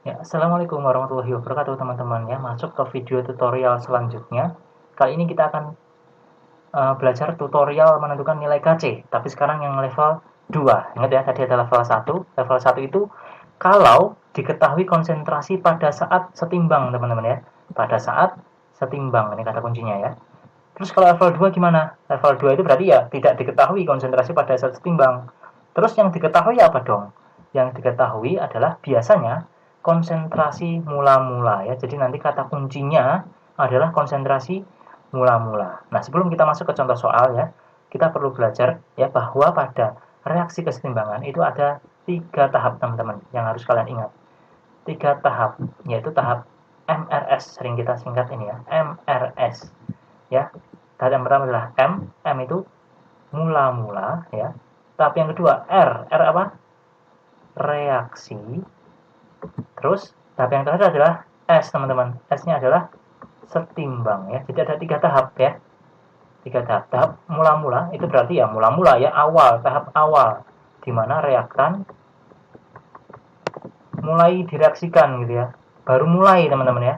Ya, Assalamualaikum warahmatullahi wabarakatuh teman-teman ya. Masuk ke video tutorial selanjutnya. Kali ini kita akan belajar tutorial menentukan nilai KC. Tapi sekarang yang level 2. Ingat ya, tadi ada level 1. Level 1 itu kalau diketahui konsentrasi pada saat setimbang, teman-teman ya. Pada saat setimbang, ini kata kuncinya ya. Terus kalau level 2 gimana? Level 2 itu berarti ya tidak diketahui konsentrasi pada saat setimbang. Terus yang diketahui apa dong? Yang diketahui adalah biasanya konsentrasi mula-mula ya. Jadi nanti kata kuncinya adalah konsentrasi mula-mula. Nah, sebelum kita masuk ke contoh soal ya, kita perlu belajar ya bahwa pada reaksi kesetimbangan itu ada 3 tahap teman-teman yang harus kalian ingat. 3 tahap, yaitu tahap MRS, sering kita singkat ini ya, MRS ya. Tahap yang pertama adalah M itu mula-mula ya. Tahap yang kedua R apa? Reaksi. Terus tahap yang terakhir adalah S teman-teman. S-nya adalah setimbang ya. Jadi ada 3 tahap ya. 3 tahap. Tahap mula-mula itu berarti ya mula-mula ya, awal, tahap awal di mana reaktan mulai direaksikan gitu ya. Baru mulai teman-teman ya.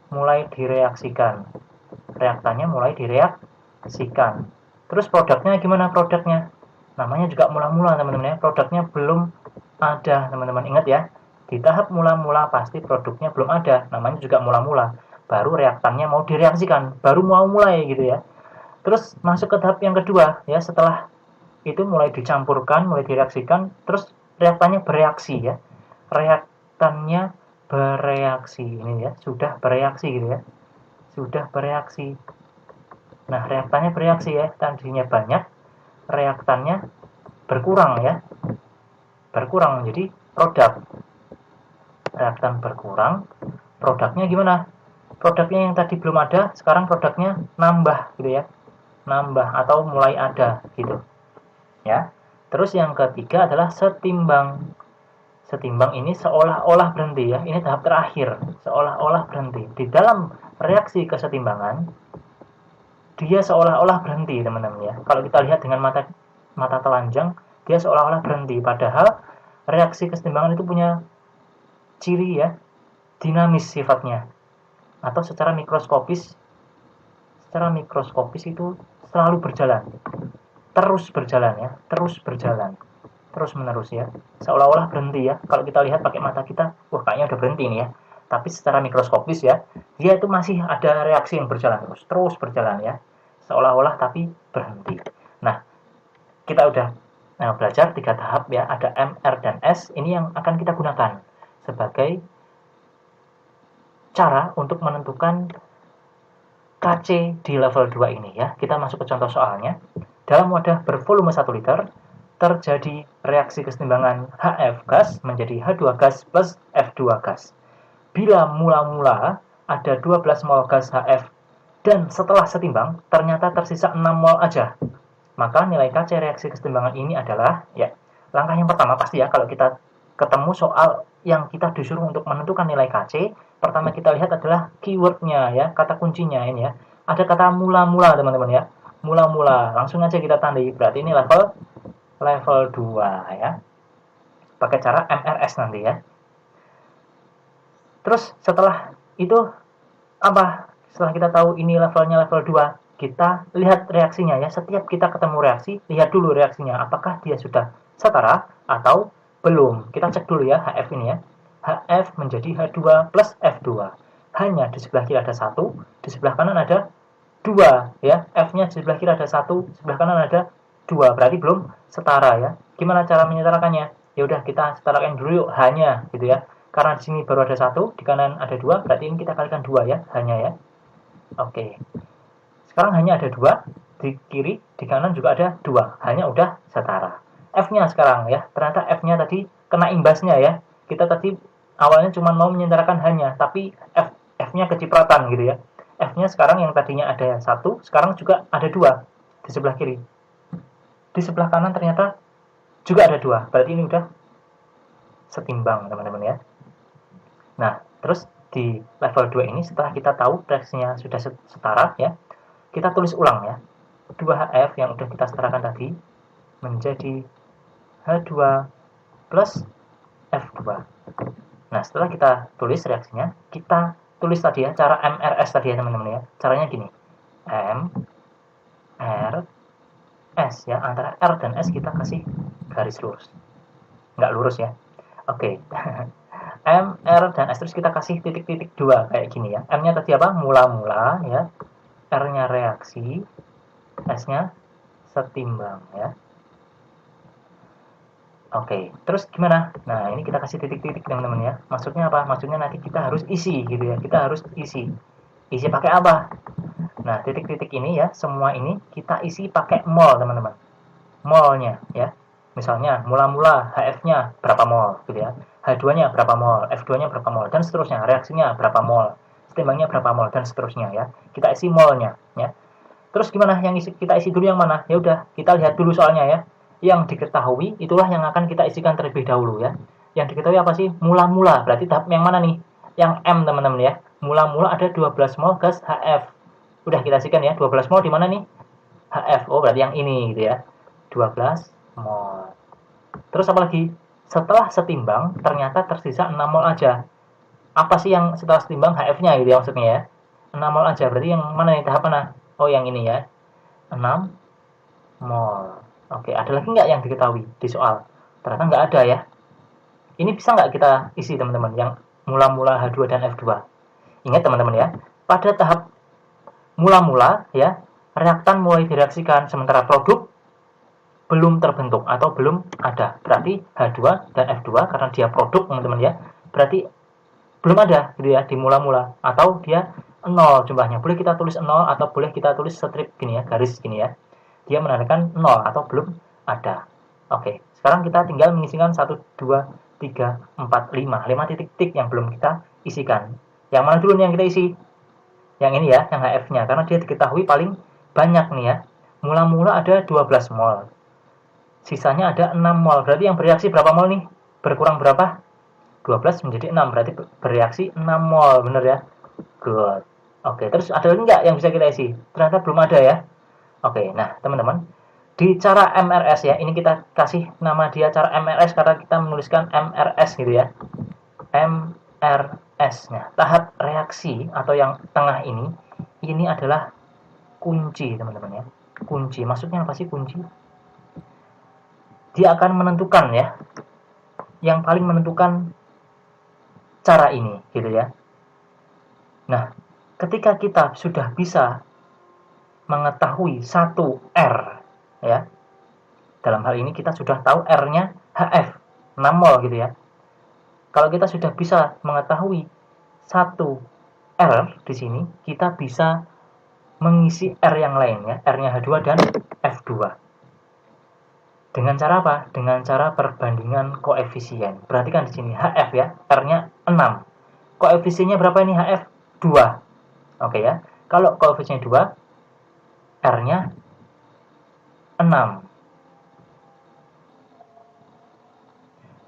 Mulai direaksikan. Reaktannya mulai direaksikan. Terus produknya gimana produknya? Namanya juga mula-mula teman-teman ya. Produknya belum ada teman-teman. Ingat ya. Di tahap mula-mula pasti produknya belum ada. Namanya juga mula-mula. Baru reaktannya mau direaksikan. Baru mau mulai gitu ya. Terus masuk ke tahap yang kedua ya. Setelah itu mulai dicampurkan, mulai direaksikan. Terus reaktannya bereaksi ya. Reaktannya bereaksi. Ini ya. Sudah bereaksi gitu ya. Sudah bereaksi. Nah, reaktannya bereaksi ya, tadinya banyak, reaktannya berkurang ya, berkurang menjadi produk. Reaktan berkurang, produknya gimana? Produknya yang tadi belum ada, sekarang produknya nambah gitu ya, nambah atau mulai ada gitu ya. Terus yang ketiga adalah setimbang. Setimbang ini seolah-olah berhenti ya, ini tahap terakhir, seolah-olah berhenti. Di dalam reaksi kesetimbangan, dia seolah-olah berhenti teman-teman ya. Kalau kita lihat dengan mata telanjang, dia seolah-olah berhenti. Padahal reaksi kesetimbangan itu punya ciri ya, dinamis sifatnya. Atau secara mikroskopis itu selalu berjalan. Terus berjalan ya, terus berjalan. Terus menerus ya. Seolah-olah berhenti ya. Kalau kita lihat pakai mata kita, wah kayaknya udah berhenti nih ya. Tapi secara mikroskopis ya, dia itu masih ada reaksi yang berjalan terus berjalan ya. Seolah-olah tapi berhenti. Nah, kita udah belajar 3 tahap ya, ada M, R, dan S. Ini yang akan kita gunakan sebagai cara untuk menentukan KC di level 2 ini ya. Kita masuk ke contoh soalnya. Dalam wadah bervolume 1 liter, terjadi reaksi kesetimbangan HF gas menjadi H2 gas plus F2 gas. Bila mula-mula ada 12 mol gas HF dan setelah setimbang ternyata tersisa 6 mol aja, maka nilai KC reaksi kesetimbangan ini adalah ya, langkah yang pertama pasti ya, kalau kita ketemu soal yang kita disuruh untuk menentukan nilai KC, pertama kita lihat adalah keywordnya ya, kata kuncinya ini ya. Ada kata mula-mula teman-teman ya. Mula-mula, langsung aja kita tandai, berarti ini level 2 ya. Pakai cara MRS nanti ya. Terus setelah itu apa? Setelah kita tahu ini levelnya level 2, kita lihat reaksinya ya. Setiap kita ketemu reaksi, lihat dulu reaksinya. Apakah dia sudah setara atau belum. Kita cek dulu ya HF ini ya. HF menjadi H2 plus F2. Hanya di sebelah kiri ada 1, di sebelah kanan ada 2 ya. F-nya di sebelah kiri ada 1, sebelah kanan ada 2. Berarti belum setara ya. Gimana cara menyetarakannya? Ya udah kita setarakan dulu yuk hanya gitu ya. Karena di sini baru ada 1, di kanan ada 2, berarti ini kita kalikan 2 ya, hanya ya. Oke. Sekarang hanya ada 2, di kiri, di kanan juga ada 2. Hanya udah setara. F-nya sekarang ya. Ternyata F-nya tadi kena imbasnya ya. Kita tadi awalnya cuma mau menyetarakan hanya, tapi F-nya kecipratan gitu ya. F-nya sekarang yang tadinya ada 1, sekarang juga ada 2 di sebelah kiri. Di sebelah kanan ternyata juga ada 2. Berarti ini udah setimbang teman-teman ya. Nah, terus di level 2 ini setelah kita tahu reaksinya sudah setara ya, kita tulis ulang ya. 2HF yang udah kita setarakan tadi menjadi H2 plus F2. Nah, setelah kita tulis reaksinya, kita tulis tadi ya, cara MRS tadi ya teman-teman ya. Caranya gini, M, R, S ya, antara R dan S kita kasih garis lurus. Nggak lurus ya. Oke. M, R, dan S terus kita kasih titik-titik 2 kayak gini ya. M-nya tadi apa? Mula-mula ya. R-nya reaksi, S-nya setimbang ya. Oke, terus gimana? Nah, ini kita kasih titik-titik teman-teman ya. Maksudnya apa? Maksudnya nanti kita harus isi gitu ya. Kita harus isi. Isi pakai apa? Nah, titik-titik ini ya, semua ini kita isi pakai mol teman-teman. Molnya ya. Misalnya, mula-mula HF-nya berapa mol gitu ya. H2-nya berapa mol, F2-nya berapa mol, dan seterusnya. Reaksinya berapa mol, setimbangnya berapa mol, dan seterusnya ya. Kita isi molnya ya. Terus gimana? Yang kita isi dulu yang mana? Ya udah, kita lihat dulu soalnya ya. Yang diketahui itulah yang akan kita isikan terlebih dahulu ya. Yang diketahui apa sih? Mula-mula. Berarti tahap yang mana nih? Yang M teman-teman ya. Mula-mula ada 12 mol gas HF. Udah kita isikan ya. 12 mol di mana nih? HF. Oh, berarti yang ini gitu ya. 12 mol. Terus apa lagi? Setelah setimbang ternyata tersisa 6 mol aja. Apa sih yang setelah setimbang HF-nya gitu ya maksudnya ya? 6 mol aja. Berarti yang mana nih tahap mana? Oh, yang ini ya. 6 mol. Oke, ada lagi nggak yang diketahui di soal? Ternyata nggak ada ya. Ini bisa nggak kita isi teman-teman yang mula-mula H2 dan F2? Ingat teman-teman ya, pada tahap mula-mula ya, reaktan mulai direaksikan sementara produk belum terbentuk atau belum ada. Berarti H2 dan F2 karena dia produk teman-teman ya, berarti belum ada gitu ya di mula-mula atau dia 0 jumlahnya. Boleh kita tulis 0 atau boleh kita tulis strip gini ya, garis gini ya. Dia menandakan 0 atau belum ada. Oke, sekarang kita tinggal mengisikan 1, 2, 3, 4, 5. 5 titik-titik yang belum kita isikan. Yang mana dulu nih yang kita isi? Yang ini ya, yang HF-nya. Karena dia diketahui paling banyak nih ya. Mula-mula ada 12 mol. Sisanya ada 6 mol. Berarti yang bereaksi berapa mol nih? Berkurang berapa? 12 menjadi 6. Berarti bereaksi 6 mol. Bener ya? Good. Oke, terus ada lagi nggak yang bisa kita isi? Ternyata belum ada ya. Oke, nah teman-teman, di cara MRS ya, ini kita kasih nama dia cara MRS karena kita menuliskan MRS gitu ya. MRS. Nah, tahap reaksi atau yang tengah ini adalah kunci teman-teman ya. Kunci, maksudnya apa sih kunci? Dia akan menentukan ya, yang paling menentukan cara ini gitu ya. Nah, ketika kita sudah bisa mengetahui satu R ya. Dalam hal ini kita sudah tahu R-nya HF 6 mol gitu ya. Kalau kita sudah bisa mengetahui satu R di sini, kita bisa mengisi R yang lain ya, R-nya H2 dan F2. Dengan cara apa? Dengan cara perbandingan koefisien. Perhatikan di sini HF ya, R-nya 6. Koefisiennya berapa ini HF? 2. Oke ya. Kalau koefisiennya 2, R-nya 6.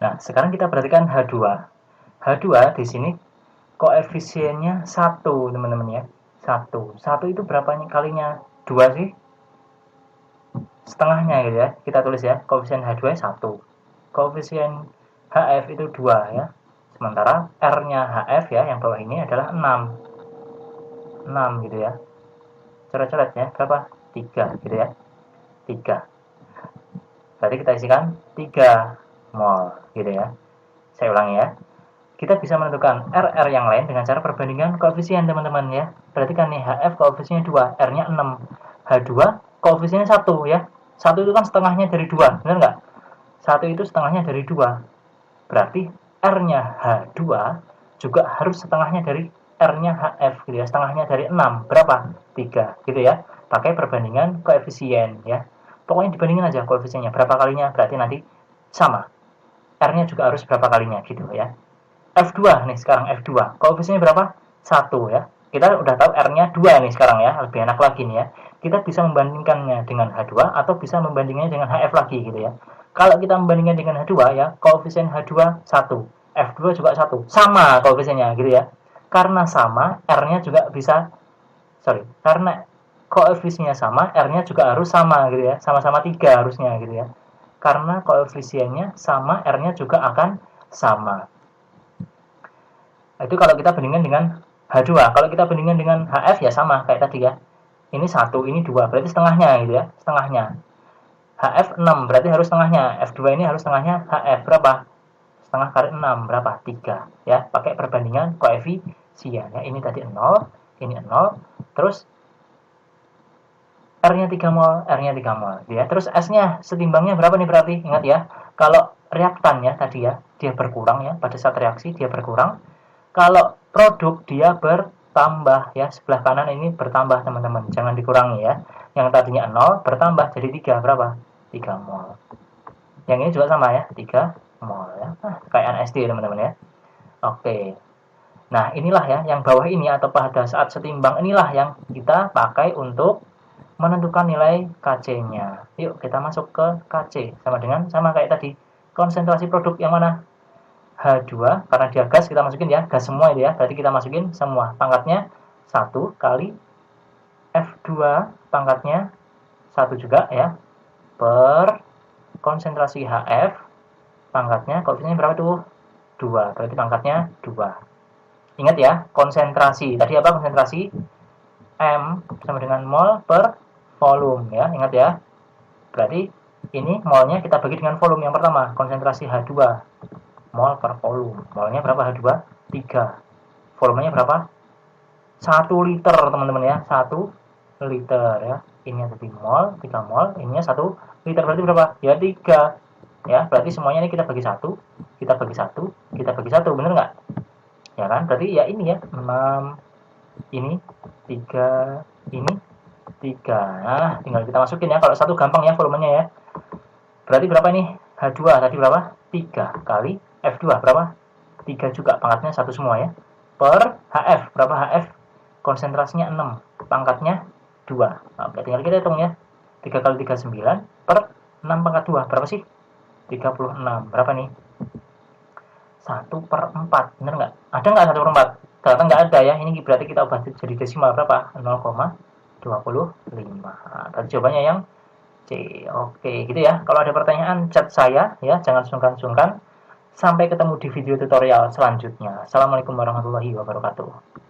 Nah, sekarang kita perhatikan H2. H2 di sini koefisiennya 1, teman-teman ya. 1. 1 itu berapa kalinya 2 sih? Setengahnya gitu ya. Kita tulis ya, koefisien H2 1. Koefisien HF itu 2 ya. Sementara R-nya HF ya, yang bawah ini adalah 6. 6 gitu ya. Coret-coret ya, berapa? 3 gitu ya. 3. Berarti kita isikan 3 mol gitu ya. Saya ulangi ya. Kita bisa menentukan RR yang lain dengan cara perbandingan koefisien teman-teman ya. Perhatikan nih, HF koefisiennya 2, R-nya 6. H2 koefisiennya 1 ya. 1 itu kan setengahnya dari 2, benar nggak? 1 itu setengahnya dari 2. Berarti R-nya H2 juga harus setengahnya dari R-nya HF gitu ya. Setengahnya dari 6, berapa? 3 gitu ya. Pakai perbandingan koefisien ya. Pokoknya dibandingin aja koefisiennya, berapa kalinya, berarti nanti sama. R-nya juga harus berapa kalinya gitu ya. F2 nih sekarang, F2. Koefisiennya berapa? 1 ya. Kita udah tahu R-nya 2 nih sekarang ya, lebih enak lagi nih ya. Kita bisa membandingkannya dengan H2 atau bisa membandingkannya dengan HF lagi gitu ya. Kalau kita membandingkan dengan H2 ya, koefisien H2 1, F2 juga 1. Sama koefisiennya gitu ya. Karena sama, R-nya juga bisa karena koefisiennya sama, R-nya juga harus sama gitu ya. Sama-sama 3 harusnya gitu ya. Karena koefisiennya sama, R-nya juga akan sama. Itu kalau kita bandingkan dengan H2. Kalau kita bandingkan dengan HF ya sama kayak tadi ya. Ini 1, ini 2, berarti setengahnya gitu ya, setengahnya. HF 6, berarti harus setengahnya. F2 ini harus setengahnya HF berapa? Setengah kali 6 berapa? 3 ya. Pakai perbandingan koefisien ya. Ini tadi 0, ini 0. Terus R-nya 3 mol, R-nya 3 mol ya. Terus S-nya setimbangnya berapa nih berarti? Ingat ya. Kalau reaktan ya tadi ya, dia berkurang ya, pada saat reaksi dia berkurang. Kalau produk dia bertambah ya, sebelah kanan ini bertambah teman-teman, jangan dikurangi ya. Yang tadinya 0 bertambah jadi 3 berapa? 3 mol. Yang ini juga sama ya, 3 mol ya. Kayak NSD teman-teman ya. Oke. Nah, inilah ya yang bawah ini atau pada saat setimbang inilah yang kita pakai untuk menentukan nilai KC-nya. Yuk kita masuk ke KC sama kayak tadi. Konsentrasi produk yang mana? H2 karena dia gas kita masukin ya, gas semua itu ya. Berarti kita masukin semua. Pangkatnya 1 kali F2 pangkatnya 1 juga ya. Per konsentrasi HF pangkatnya koefisiennya berapa tuh? 2. Berarti pangkatnya 2. Ingat ya, konsentrasi. Tadi apa konsentrasi? M sama dengan mol per volume ya. Ingat ya. Berarti ini molnya kita bagi dengan volume yang pertama, konsentrasi H2 mol per volume. Molnya berapa H2? 3. Volumenya berapa? 1 liter teman-teman ya. 1 liter ya. Ini tadi mol, 3 mol, ininya 1 liter berarti berapa? Ya 3. Ya, berarti semuanya ini kita bagi 1, kita bagi 1, kita bagi 1, bener nggak? Ya kan? Berarti ya ini ya, 6 ini 3, ini 3. Nah, tinggal kita masukin ya. Kalau 1 gampang ya volumenya ya. Berarti berapa nih? H2 tadi berapa? 3 kali F2 berapa? 3 juga, pangkatnya 1 semua ya. Per HF, berapa HF? Konsentrasinya 6, pangkatnya 2. Nah, tinggal kita hitung ya. 3 kali 3 9 per 6 pangkat 2 berapa sih? 36. Berapa nih? 1/4. Bener nggak? Ada nggak 1/4? Ternyata nggak ada ya. Ini berarti kita ubah jadi desimal berapa? 0,25. Nah, tadi jawabannya yang C. Oke, gitu ya. Kalau ada pertanyaan, chat saya ya. Jangan sungkan-sungkan. Sampai ketemu di video tutorial selanjutnya. Assalamualaikum warahmatullahi wabarakatuh.